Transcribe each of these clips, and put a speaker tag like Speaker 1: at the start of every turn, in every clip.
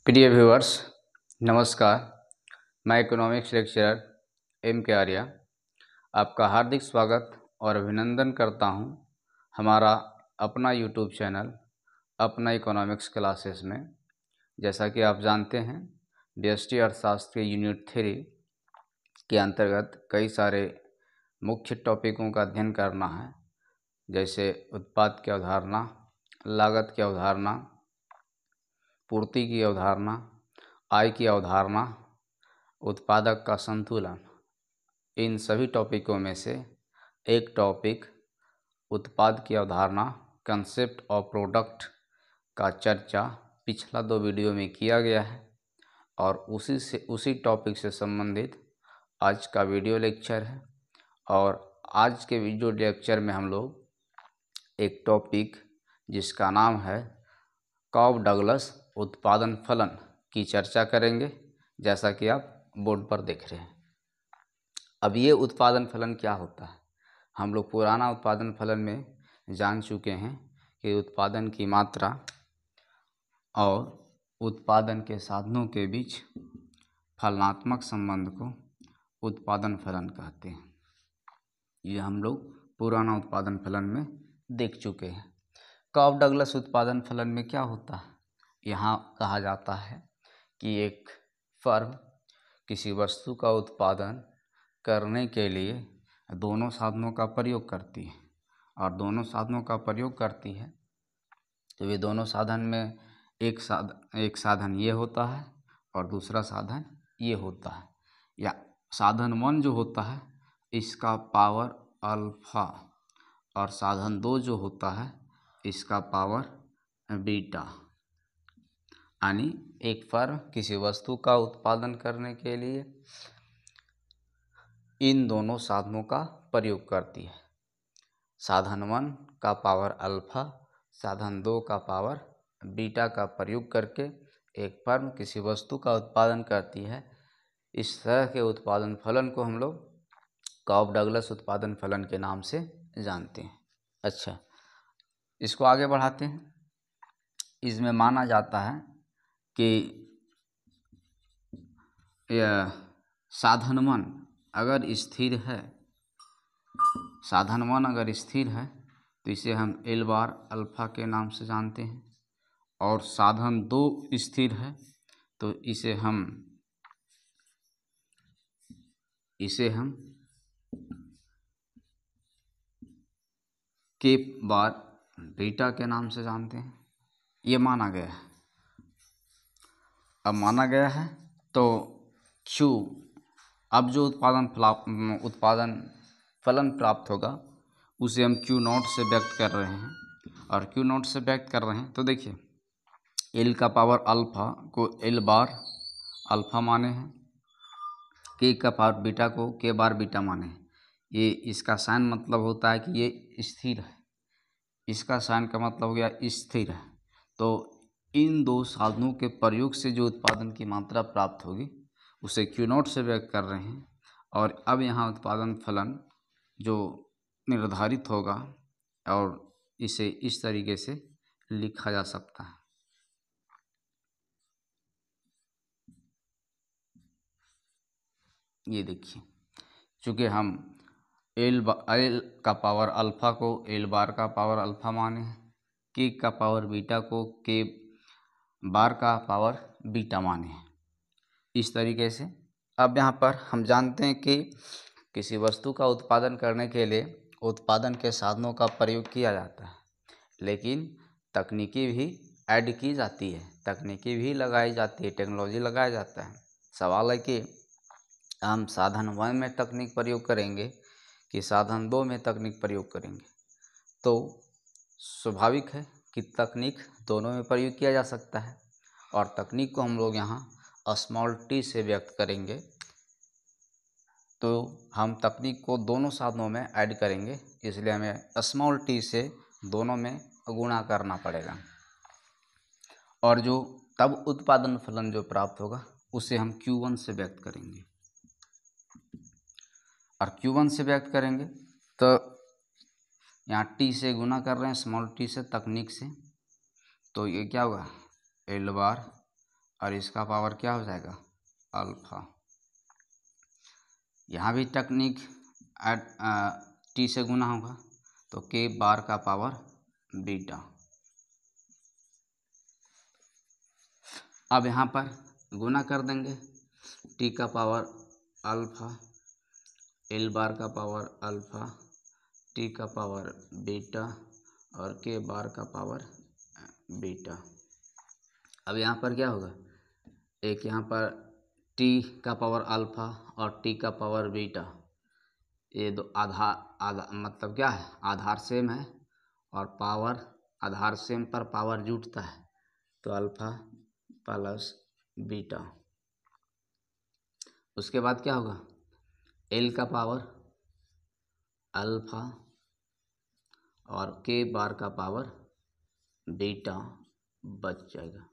Speaker 1: प्रिय व्यूअर्स, नमस्कार। मैं इकोनॉमिक्स लेक्चरर एम के आर्या आपका हार्दिक स्वागत और अभिनंदन करता हूं हमारा अपना यूट्यूब चैनल अपना इकोनॉमिक्स क्लासेस में। जैसा कि आप जानते हैं, डीएसटी अर्थशास्त्र के यूनिट 3 के अंतर्गत कई सारे मुख्य टॉपिकों का अध्ययन करना है, जैसे उत्पाद की अवधारणा, लागत की अवधारणा, पूर्ति की अवधारणा, आय की अवधारणा, उत्पादक का संतुलन। इन सभी टॉपिकों में से एक टॉपिक उत्पाद की अवधारणा, कंसेप्ट ऑफ प्रोडक्ट का चर्चा पिछला 2 वीडियो में किया गया है और उसी टॉपिक से संबंधित आज का वीडियो लेक्चर है। और आज के वीडियो लेक्चर में हम लोग एक टॉपिक जिसका नाम है कॉब डगलस उत्पादन फलन की चर्चा करेंगे, जैसा कि आप बोर्ड पर देख रहे हैं। अब ये उत्पादन फलन क्या होता है? हम लोग पुराना उत्पादन फलन में जान चुके हैं कि उत्पादन की मात्रा और उत्पादन के साधनों के बीच फलनात्मक संबंध को उत्पादन फलन कहते हैं। ये हम लोग पुराना उत्पादन फलन में देख चुके हैं। कॉब डगलस उत्पादन फलन में क्या होता है? यहाँ कहा जाता है कि एक फर्म किसी वस्तु का उत्पादन करने के लिए दोनों साधनों का प्रयोग करती है, और दोनों साधनों का प्रयोग करती है तो वे दोनों साधन में एक साधन ये होता है और दूसरा साधन ये होता है, या साधन 1 जो होता है इसका पावर अल्फा और साधन 2 जो होता है इसका पावर बीटा। यानी एक फर्म किसी वस्तु का उत्पादन करने के लिए इन दोनों साधनों का प्रयोग करती है। साधन 1 का पावर अल्फा, साधन 2 का पावर बीटा का प्रयोग करके एक फर्म किसी वस्तु का उत्पादन करती है। इस तरह के उत्पादन फलन को हम लोग कॉब डगलस उत्पादन फलन के नाम से जानते हैं। अच्छा, इसको आगे बढ़ाते हैं। इसमें माना जाता है कि यह साधन 1 अगर स्थिर है, साधन 1 अगर स्थिर है तो इसे हम एल बार अल्फा के नाम से जानते हैं, और साधन 2 स्थिर है तो इसे हम के बार बीटा के नाम से जानते हैं। ये माना गया है। अब माना गया है तो Q, अब जो उत्पादन फलन प्राप्त होगा उसे हम Q0 से व्यक्त कर रहे हैं, और Q0 से व्यक्त कर रहे हैं तो देखिए L का पावर अल्फा को L बार अल्फा माने हैं, K का पावर बीटा को K बार बीटा माने हैं। ये इसका साइन मतलब होता है कि ये स्थिर है, इसका साइन का मतलब हो गया स्थिर है। तो इन दो साधनों के प्रयोग से जो उत्पादन की मात्रा प्राप्त होगी उसे Q0 से व्यक्त कर रहे हैं। और अब यहाँ उत्पादन फलन जो निर्धारित होगा और इसे इस तरीके से लिखा जा सकता है। ये देखिए, चूँकि हम एल का पावर अल्फ़ा को एल बार का पावर अल्फ़ा माने हैं, के का पावर बीटा को के बार का पावर बीटा माने हैं, इस तरीके से। अब यहाँ पर हम जानते हैं कि किसी वस्तु का उत्पादन करने के लिए उत्पादन के साधनों का प्रयोग किया जाता है, लेकिन तकनीकी भी ऐड की जाती है, तकनीकी भी लगाई जाती है, टेक्नोलॉजी लगाया जाता है। सवाल है कि हम साधन 1 में तकनीक प्रयोग करेंगे कि साधन 2 में तकनीक प्रयोग करेंगे। तो स्वाभाविक है कि तकनीक दोनों में प्रयोग किया जा सकता है, और तकनीक को हम लोग यहाँ स्मॉल t से व्यक्त करेंगे। तो हम तकनीक को दोनों साधनों में ऐड करेंगे, इसलिए हमें स्मॉल t से दोनों में गुणा करना पड़ेगा, और जो तब उत्पादन फलन जो प्राप्त होगा उसे हम Q1 से व्यक्त करेंगे। और Q1 से व्यक्त करेंगे तो यहाँ t से गुना कर रहे हैं, स्मॉल t से, तकनीक से, तो ये क्या होगा एल बार और इसका पावर क्या हो जाएगा, अल्फा। यहाँ भी तकनीक टी से गुना होगा तो के बार का पावर बीटा। अब यहाँ पर गुना कर देंगे, टी का पावर अल्फा, एल बार का पावर अल्फा, टी का पावर बीटा और के बार का पावर बीटा। अब यहाँ पर क्या होगा, एक यहाँ पर टी का पावर अल्फा और टी का पावर बीटा, ये दो आधार मतलब क्या है, आधार सेम है और पावर आधार सेम पर पावर जुटता है, तो अल्फा प्लस बीटा। उसके बाद क्या होगा, एल का पावर अल्फा और के बार का पावर बीटा बच जाएगा।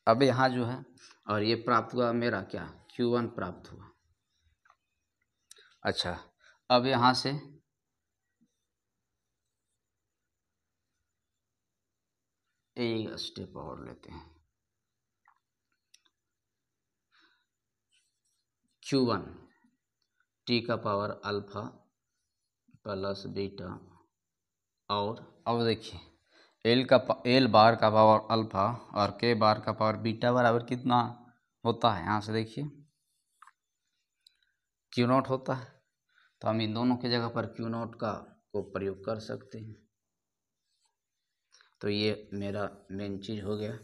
Speaker 1: अब यहाँ जो है, और ये प्राप्त हुआ मेरा क्या, Q1 प्राप्त हुआ। अच्छा, अब यहाँ से एक स्टेप और लेते हैं, Q1 टी का पावर अल्फा प्लस बीटा, और अब देखिए एल बार का पावर अल्फा और के बार का पावर बीटा बराबर कितना होता है, यहाँ से देखिए Q0 होता है, तो हम इन दोनों की जगह पर Q0 का को प्रयोग कर सकते हैं। तो ये मेरा मेन चीज़ हो गया।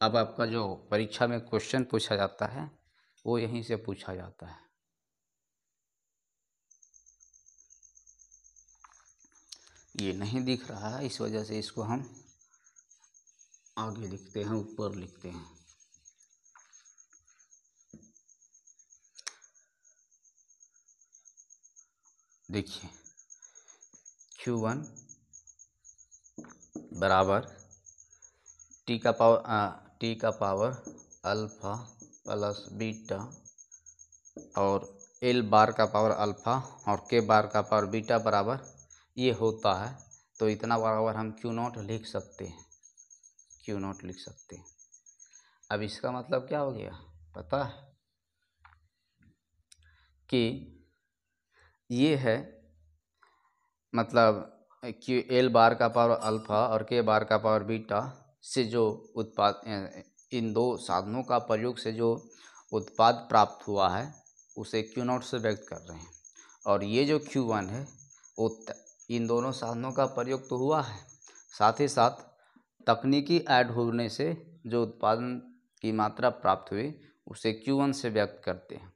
Speaker 1: अब आपका जो परीक्षा में क्वेश्चन पूछा जाता है वो यहीं से पूछा जाता है। ये नहीं दिख रहा है, इस वजह से इसको हम आगे लिखते हैं, ऊपर लिखते हैं। देखिए Q1 बराबर टी का पावर अल्फा प्लस बीटा और एल बार का पावर अल्फा और के बार का पावर बीटा बराबर ये होता है, तो इतना बराबर हम Q0 लिख सकते हैं, Q0 लिख सकते हैं। अब इसका मतलब क्या हो गया पता है, कि ये है मतलब कि एल बार का पावर अल्फा और के बार का पावर बीटा से जो उत्पाद, इन दो साधनों का प्रयोग से जो उत्पाद प्राप्त हुआ है उसे Q0 से व्यक्त कर रहे हैं। और ये जो Q1 है वो इन दोनों साधनों का प्रयोग तो हुआ है, साथ ही साथ तकनीकी ऐड होने से जो उत्पादन की मात्रा प्राप्त हुई उसे Q1 से व्यक्त करते हैं।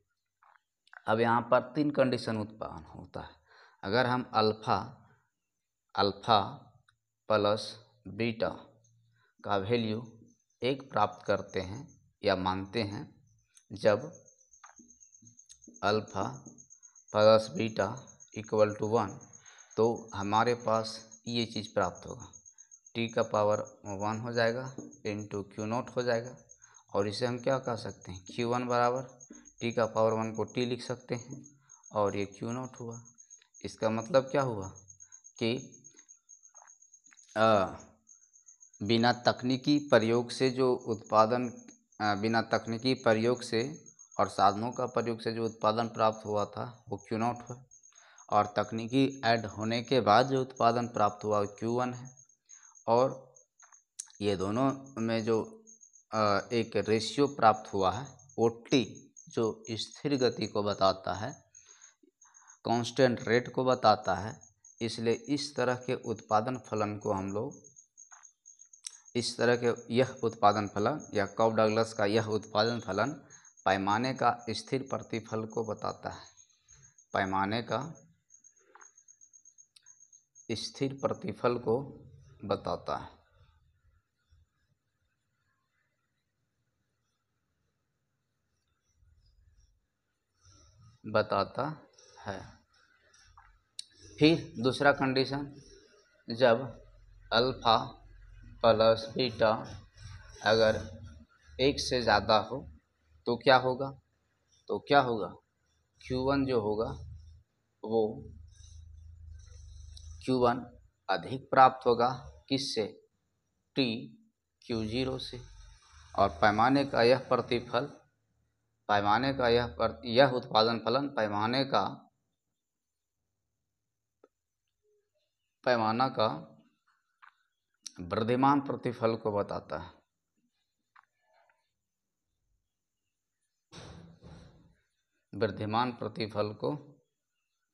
Speaker 1: अब यहाँ पर 3 कंडीशन उत्पन्न होता है। अगर हम अल्फा प्लस बीटा का वैल्यू 1 प्राप्त करते हैं या मानते हैं, जब alpha plus beta equal to 1, तो हमारे पास ये चीज़ प्राप्त होगा, टी का पावर 1 हो जाएगा इंटू Q0 हो जाएगा। और इसे हम क्या कह सकते हैं, Q1 बराबर टी का पावर 1 को टी लिख सकते हैं और ये Q0 हुआ। इसका मतलब क्या हुआ कि बिना तकनीकी प्रयोग से जो उत्पादन, बिना तकनीकी प्रयोग से और साधनों का प्रयोग से जो उत्पादन प्राप्त हुआ था वो Q0 हुआ, और तकनीकी ऐड होने के बाद जो उत्पादन प्राप्त हुआ वो Q1 है। और ये दोनों में जो एक रेशियो प्राप्त हुआ है वो T, जो स्थिर गति को बताता है, कांस्टेंट रेट को बताता है। इसलिए इस तरह के उत्पादन फलन को हम लोग, इस तरह के यह उत्पादन फलन या कॉफ डगलस का यह उत्पादन फलन पैमाने का स्थिर प्रतिफल को बताता है, पैमाने का स्थिर प्रतिफल को बताता है। फिर दूसरा कंडीशन, जब अल्फा प्लस बीटा अगर 1 से ज़्यादा हो तो क्या होगा, Q1 जो होगा वो Q1 अधिक प्राप्त होगा किससे, T Q0 से। और पैमाने का यह प्रतिफल, पैमाने का यह उत्पादन फलन पैमाना का वृद्धिमान प्रतिफल को बताता है। वृद्धिमान प्रतिफल को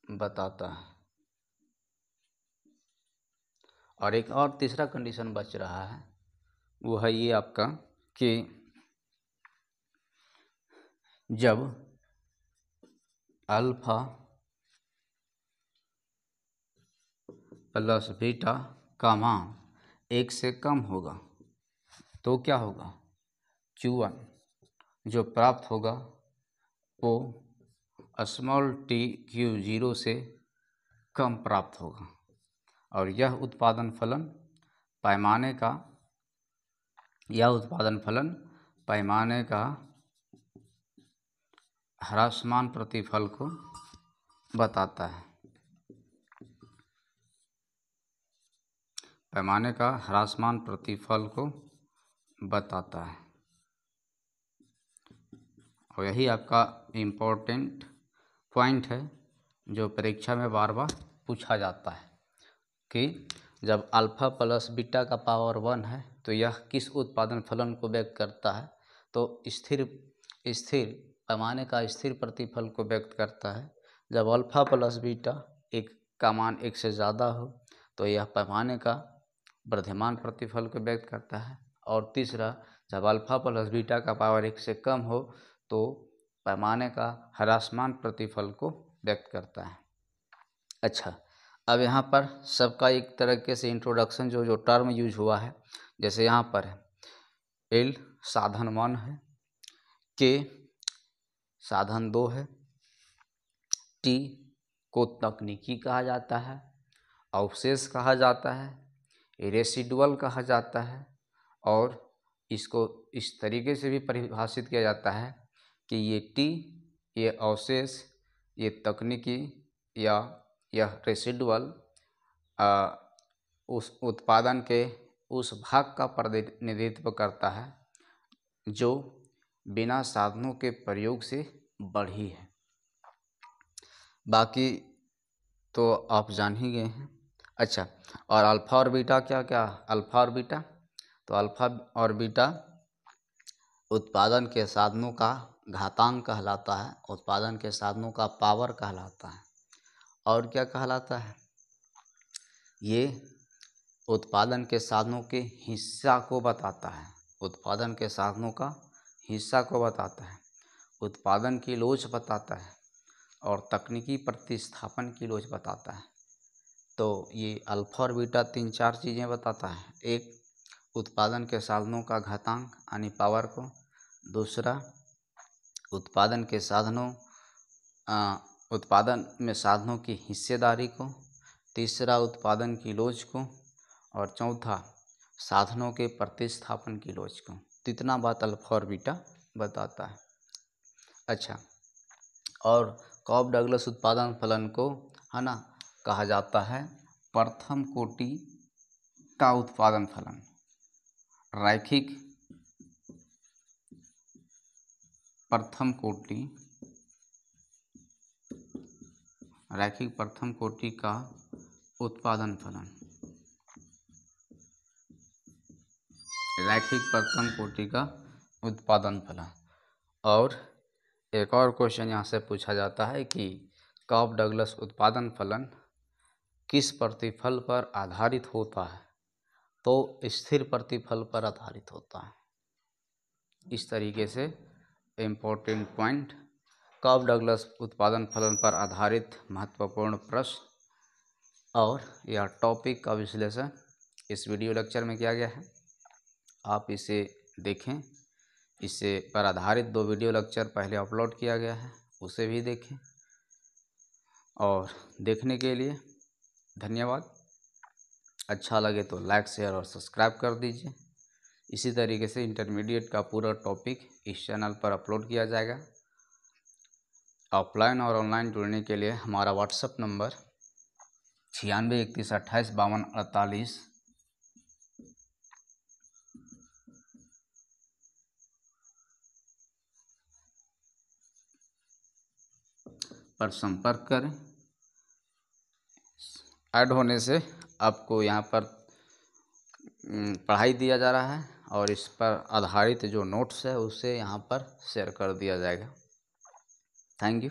Speaker 1: बताता है। और एक और तीसरा कंडीशन बच रहा है, वो है ये आपका कि जब अल्फा प्लस बीटा का मान 1 से कम होगा तो क्या होगा, Q1 जो प्राप्त होगा वो स्मॉल t Q0 से कम प्राप्त होगा। और यह उत्पादन फलन पैमाने का ह्रासमान प्रतिफल को बताता है। पैमाने का ह्रासमान प्रतिफल को बताता है। और यही आपका इम्पोर्टेंट पॉइंट है जो परीक्षा में बार बार पूछा जाता है कि जब अल्फ़ा प्लस बीटा का पावर 1 है तो यह किस उत्पादन फलन को व्यक्त करता है, तो स्थिर पैमाने का स्थिर प्रतिफल को व्यक्त करता है। जब अल्फ़ा प्लस बीटा का मान 1 से ज़्यादा हो तो यह पैमाने का वृद्धिमान प्रतिफल को व्यक्त करता है। और तीसरा, जब अल्फ़ा प्लस बीटा का पावर 1 से कम हो तो पैमाने का ह्रासमान प्रतिफल को व्यक्त करता है। अच्छा, अब यहाँ पर सबका एक तरीके से इंट्रोडक्शन जो टर्म यूज हुआ है, जैसे यहाँ पर है L साधन 1 है, K साधन 2 है, T को तकनीकी कहा जाता है, अवशेष कहा जाता है, रेसिडुअल कहा जाता है। और इसको इस तरीके से भी परिभाषित किया जाता है कि ये T, ये अवशेष, ये तकनीकी या यह रेसिडुअल उस उत्पादन के उस भाग का प्रतिनिधित्व करता है जो बिना साधनों के प्रयोग से बढ़ी है। बाकी तो आप जान ही गए हैं। अच्छा, और अल्फ़ा और बीटा अल्फ़ा और बीटा, तो अल्फ़ा और बीटा उत्पादन के साधनों का घातांक कहलाता है, उत्पादन के साधनों का पावर कहलाता है। और क्या कहलाता है, ये उत्पादन के साधनों के हिस्सा को बताता है। उत्पादन के साधनों का हिस्सा को बताता है, उत्पादन की लोच बताता है और तकनीकी प्रतिस्थापन की लोच बताता है। तो ये अल्फ़ा और बीटा 3-4 चीज़ें बताता है। एक, उत्पादन के साधनों का घातांक यानी पावर को। दूसरा, उत्पादन में साधनों की हिस्सेदारी को। तीसरा, उत्पादन की लोच को। और चौथा, साधनों के प्रतिस्थापन की लोच को। इतना बात अल्फ़ा और बीटा बताता है। अच्छा, और कॉब डगलस उत्पादन फलन को कहा जाता है प्रथम कोटि का उत्पादन फलन। रैखिक प्रथम कोटि का उत्पादन फलन। रैखिक प्रथम कोटि का उत्पादन फलन। और एक और क्वेश्चन यहाँ से पूछा जाता है कि कॉब डगलस उत्पादन फलन किस प्रतिफल पर आधारित होता है, तो स्थिर प्रतिफल पर आधारित होता है। इस तरीके से इम्पोर्टेंट पॉइंट, कॉब डगलस उत्पादन फलन पर आधारित महत्वपूर्ण प्रश्न और यह टॉपिक का विश्लेषण इस वीडियो लेक्चर में किया गया है। आप इसे देखें। इससे पर आधारित 2 वीडियो लेक्चर पहले अपलोड किया गया है, उसे भी देखें। और देखने के लिए धन्यवाद। अच्छा लगे तो लाइक, शेयर और सब्सक्राइब कर दीजिए। इसी तरीके से इंटरमीडिएट का पूरा टॉपिक इस चैनल पर अपलोड किया जाएगा। ऑफलाइन और ऑनलाइन जुड़ने के लिए हमारा व्हाट्सएप नंबर 9631285248 पर संपर्क करें। ऐड होने से आपको यहाँ पर पढ़ाई दिया जा रहा है और इस पर आधारित जो नोट्स है उसे यहाँ पर शेयर कर दिया जाएगा। Thank you.